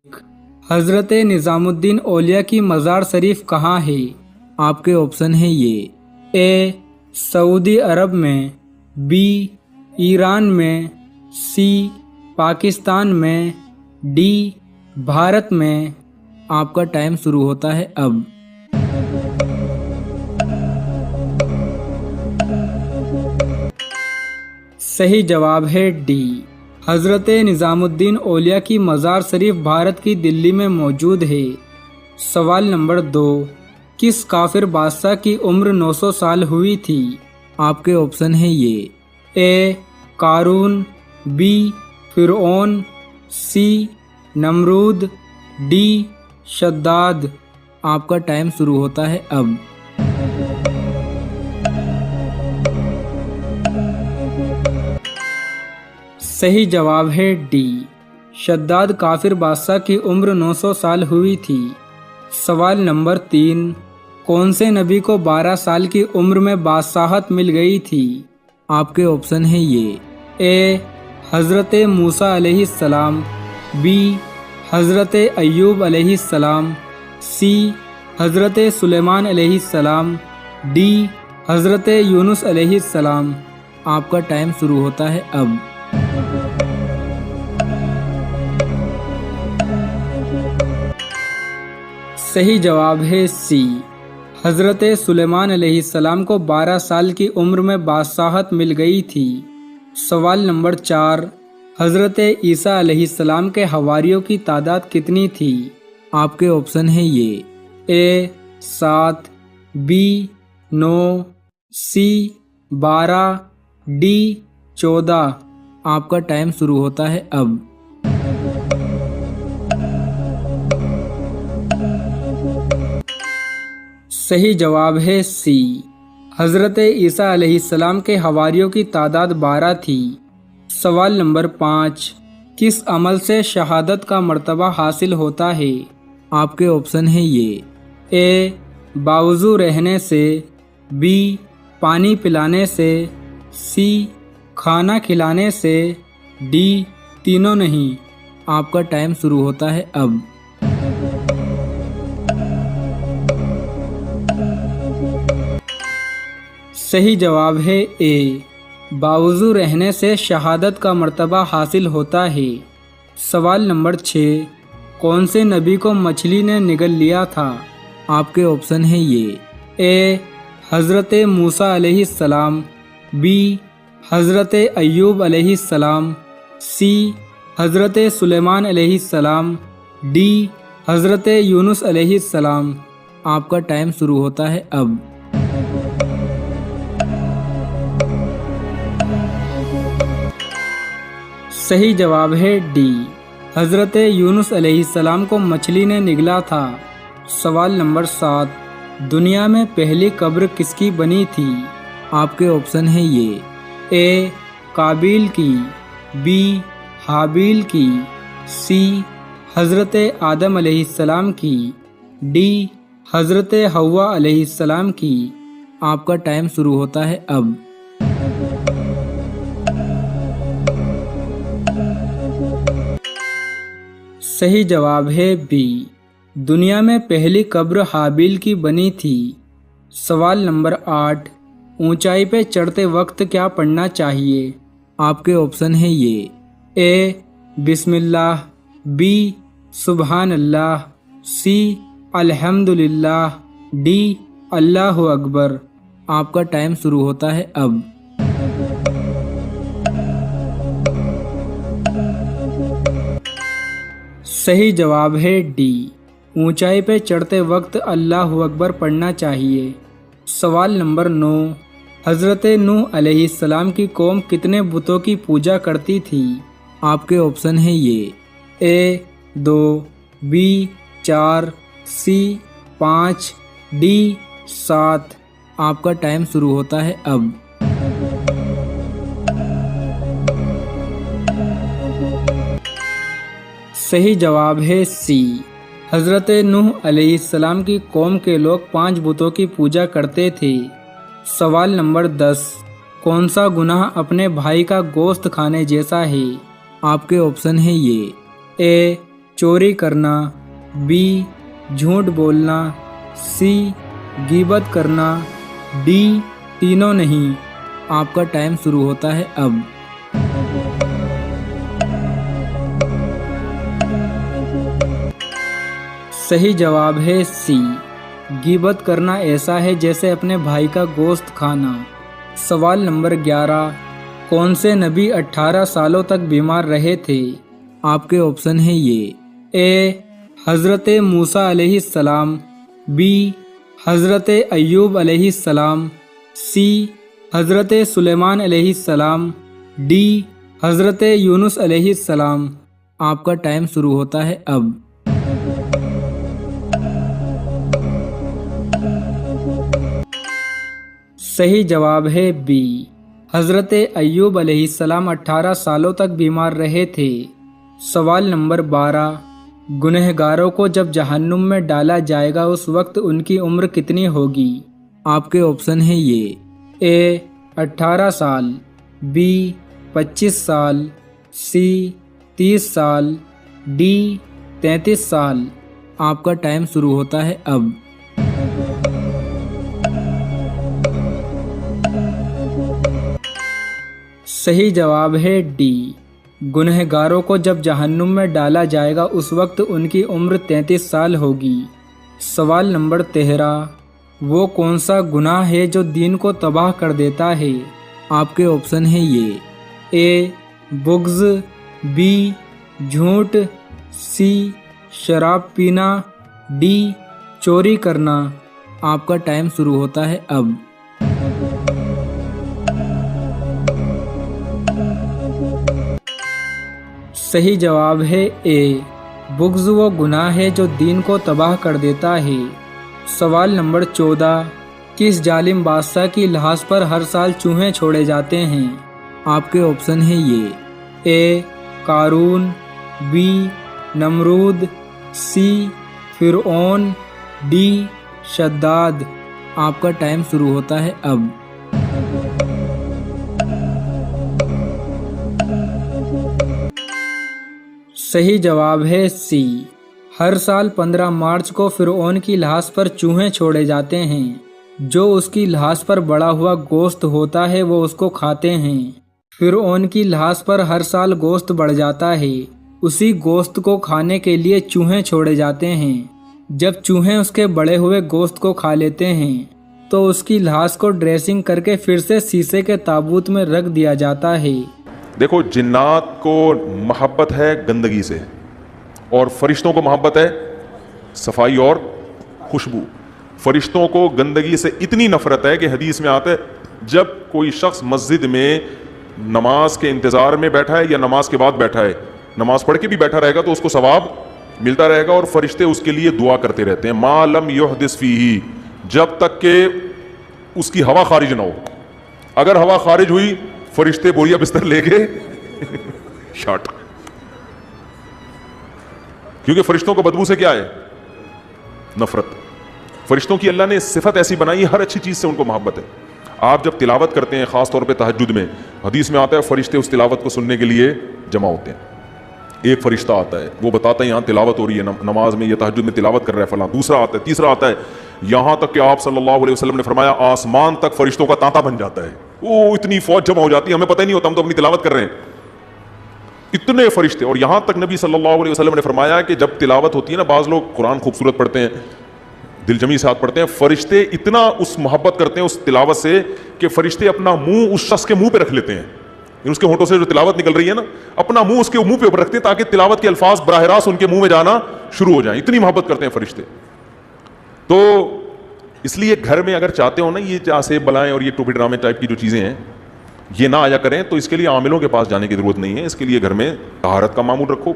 हज़रत निज़ामुद्दीन औलिया की मज़ार शरीफ कहाँ है? आपके ऑप्शन है ये। ए सऊदी अरब में, बी ईरान में, सी पाकिस्तान में, डी भारत में। आपका टाइम शुरू होता है अब। सही जवाब है डी। हज़रत निज़ामुद्दीन औलिया की मज़ार शरीफ भारत की दिल्ली में मौजूद है। सवाल नंबर 2, किस काफिर बादशाह की उम्र 900 साल हुई थी? आपके ऑप्शन है ये। ए कारून, बी फिरौन, सी नमरूद, डी शद्दाद। आपका टाइम शुरू होता है अब। सही जवाब है डी। शद्दाद काफिर बादशाह की उम्र 900 साल हुई थी। सवाल नंबर 3, कौन से नबी को 12 साल की उम्र में बादशाहत मिल गई थी? आपके ऑप्शन है ये। ए हज़रत मूसा अलैहिस्सलाम, बी हज़रत अय्यूब अलैहिस्सलाम, सी हज़रत सुलेमान अलैहिस्सलाम, डी हज़रत यूनुस अलैहिस्सलाम। आपका टाइम शुरू होता है अब। सही जवाब है सी। हज़रत सुलेमान अलैहिस्सलाम को 12 साल की उम्र में बादशाहत मिल गई थी। सवाल नंबर 4, हज़रत ईसा अलैहिस्सलाम के हवारियों की तादाद कितनी थी? आपके ऑप्शन है ये। ए 7, बी 9, सी 12, डी 14। आपका टाइम शुरू होता है अब। सही जवाब है सी। हज़रत ईसा अलैहिस्सलाम के हवारियों की तादाद 12 थी। सवाल नंबर 5, किस अमल से शहादत का मर्तबा हासिल होता है? आपके ऑप्शन है ये। ए बावजू रहने से, बी पानी पिलाने से, सी खाना खिलाने से, डी तीनों नहीं। आपका टाइम शुरू होता है अब। सही जवाब है ए। बावजू रहने से शहादत का मर्तबा हासिल होता है। सवाल नंबर 6, कौन से नबी को मछली ने निगल लिया था? आपके ऑप्शन है ये। ए हज़रत मूसा अलैहिस्सलाम, बी हज़रत अय्यूब अलैहिस्सलाम, सी हज़रत सुलेमान अलैहिस्सलाम, डी हज़रत यूनुस अलैहिस्सलाम। आपका टाइम शुरू होता है अब। सही जवाब है डी। हज़रत यूनुस अलैहिस्सलाम को मछली ने निगला था। सवाल नंबर 7, दुनिया में पहली कब्र किसकी बनी थी? आपके ऑप्शन है ये। ए काबिल की, बी हाबिल की, सी हज़रत आदम अलैहिस्सलाम की, डी हज़रत हव्वा अलैहिस्सलाम की। आपका टाइम शुरू होता है अब। सही जवाब है बी। दुनिया में पहली कब्र हाबिल की बनी थी। सवाल नंबर 8, ऊंचाई पे चढ़ते वक्त क्या पढ़ना चाहिए? आपके ऑप्शन है ये। ए बिस्मिल्लाह, बी सुबहान अल्लाह, सी अल्हम्दुलिल्लाह, डी अल्लाहु अकबर। आपका टाइम शुरू होता है अब। सही जवाब है डी। ऊंचाई पे चढ़ते वक्त अल्लाहु अकबर पढ़ना चाहिए। सवाल नंबर 9, हज़रत नूह अलैहिस्सलाम की कौम कितने बुतों की पूजा करती थी? आपके ऑप्शन है ये। ए 2, बी 4, सी 5, डी 7। आपका टाइम शुरू होता है अब। सही जवाब है सी। हज़रत नूह अलैहिस्सलाम की कौम के लोग 5 बुतों की पूजा करते थे। सवाल नंबर 10, कौन सा गुनाह अपने भाई का गोश्त खाने जैसा है? आपके ऑप्शन है ये। ए चोरी करना, बी झूठ बोलना, सी गीबत करना, डी तीनों नहीं। आपका टाइम शुरू होता है अब। सही जवाब है सी, गीबत करना ऐसा है जैसे अपने भाई का गोश्त खाना। सवाल नंबर 11, कौन से नबी 18 सालों तक बीमार रहे थे? आपके ऑप्शन है ये, ए हज़रत मूसा अलैहिस्सलाम, बी हज़रत अय्यूब अलैहिस्सलाम, सी हज़रत सुलेमान अलैहिस्सलाम, डी हज़रत यूनुस अलैहिस्सलाम। आपका टाइम शुरू होता है अब। सही जवाब है बी, हज़रत अय्यूब अलैहिस्सलाम 18 सालों तक बीमार रहे थे। सवाल नंबर 12, गुनहगारों को जब जहन्नुम में डाला जाएगा उस वक्त उनकी उम्र कितनी होगी? आपके ऑप्शन है ये, ए 18 साल, बी 25 साल, सी 30 साल, डी 33 साल। आपका टाइम शुरू होता है अब। सही जवाब है डी, गुनहगारों को जब जहन्नुम में डाला जाएगा उस वक्त उनकी उम्र 33 साल होगी। सवाल नंबर 13, वो कौन सा गुनाह है जो दीन को तबाह कर देता है? आपके ऑप्शन है ये, ए बुग़्ज़, बी झूठ, सी शराब पीना, डी चोरी करना। आपका टाइम शुरू होता है अब। सही जवाब है ए, बुग़्ज़ वो गुनाह है जो दीन को तबाह कर देता है। सवाल नंबर 14, किस जालिम बादशाह की लाश पर हर साल चूहे छोड़े जाते हैं? आपके ऑप्शन है ये, ए कारून, बी नमरूद, सी फ़िरऔन, डी शद्दाद। आपका टाइम शुरू होता है अब। सही जवाब है सी, हर साल 15 मार्च को फ़िरऔन की लाश पर चूहे छोड़े जाते हैं। जो उसकी लाश पर बड़ा हुआ गोश्त होता है वो उसको खाते हैं। फ़िरऔन की लाश पर हर साल गोश्त बढ़ जाता है। उसी गोश्त को खाने के लिए चूहे छोड़े जाते हैं। जब चूहे उसके बड़े हुए गोश्त को खा लेते हैं तो उसकी लाश को ड्रेसिंग करके फिर से शीशे के ताबूत में रख दिया जाता है। देखो, जिन्नात को मोहब्बत है गंदगी से और फरिश्तों को मोहब्बत है सफाई और खुशबू। फरिश्तों को गंदगी से इतनी नफरत है कि हदीस में आता है जब कोई शख्स मस्जिद में नमाज के इंतज़ार में बैठा है या नमाज के बाद बैठा है, नमाज पढ़ के भी बैठा रहेगा तो उसको सवाब मिलता रहेगा और फरिश्ते उसके लिए दुआ करते रहते हैं। मा लम युहदिस फीही, जब तक के उसकी हवा खारिज ना हो। अगर हवा खारिज हुई फरिश्ते बोरिया बिस्तर लेके शॉट, क्योंकि फरिश्तों को बदबू से क्या है? नफरत। फरिश्तों की अल्लाह ने सिफत ऐसी बनाई, हर अच्छी चीज से उनको मोहब्बत है। आप जब तिलावत करते हैं, खास तौर पे तहज्जुद में, हदीस में आता है फरिश्ते उस तिलावत को सुनने के लिए जमा होते हैं। एक फरिश्ता आता है, वो बताता है यहाँ तिलावत हो रही है, नमाज में, या तहज्जुद में तिलावत कर रहा है फलां। दूसरा आता है, तीसरा आता है, यहाँ तक कि आप सल्लल्लाहु अलैहि वसल्लम ने फरमाया आसमान तक फरिश्तों का तांता बन जाता है। वो इतनी फौज जमा हो जाती है, हमें पता ही नहीं होता, हम तो अपनी तिलावत कर रहे हैं। इतने फरिश्ते। और यहाँ तक नबी सल्लल्लाहु अलैहि वसल्लम ने फरमाया कि जब तिलावत होती है ना, बाज़ लोग कुरान खूबसूरत पढ़ते हैं, दिलजमी से हाथ पढ़ते हैं, फरिश्ते इतना उस मोहब्बत करते हैं उस तिलावत से कि फरिश्ते अपना मुंह उस शख्स के मुंह पे रख लेते हैं। उसके होठों से जो तिलावत निकल रही है ना, अपना मुंह उसके मुंह पे ऊपर रखते हैं ताकि तिलावत के अल्फाज बराह रास्त उनके मुंह में जाना शुरू हो जाए। इतनी मोहब्बत करते हैं फरिश्ते। तो इसलिए घर में अगर चाहते हो ना ये जैसे बलाएं और ये टोपी ड्रामे टाइप की जो चीज़ें हैं ये ना आया करें, तो इसके लिए आमिलों के पास जाने की ज़रूरत नहीं है। इसके लिए घर में तहारत का मामूल रखो।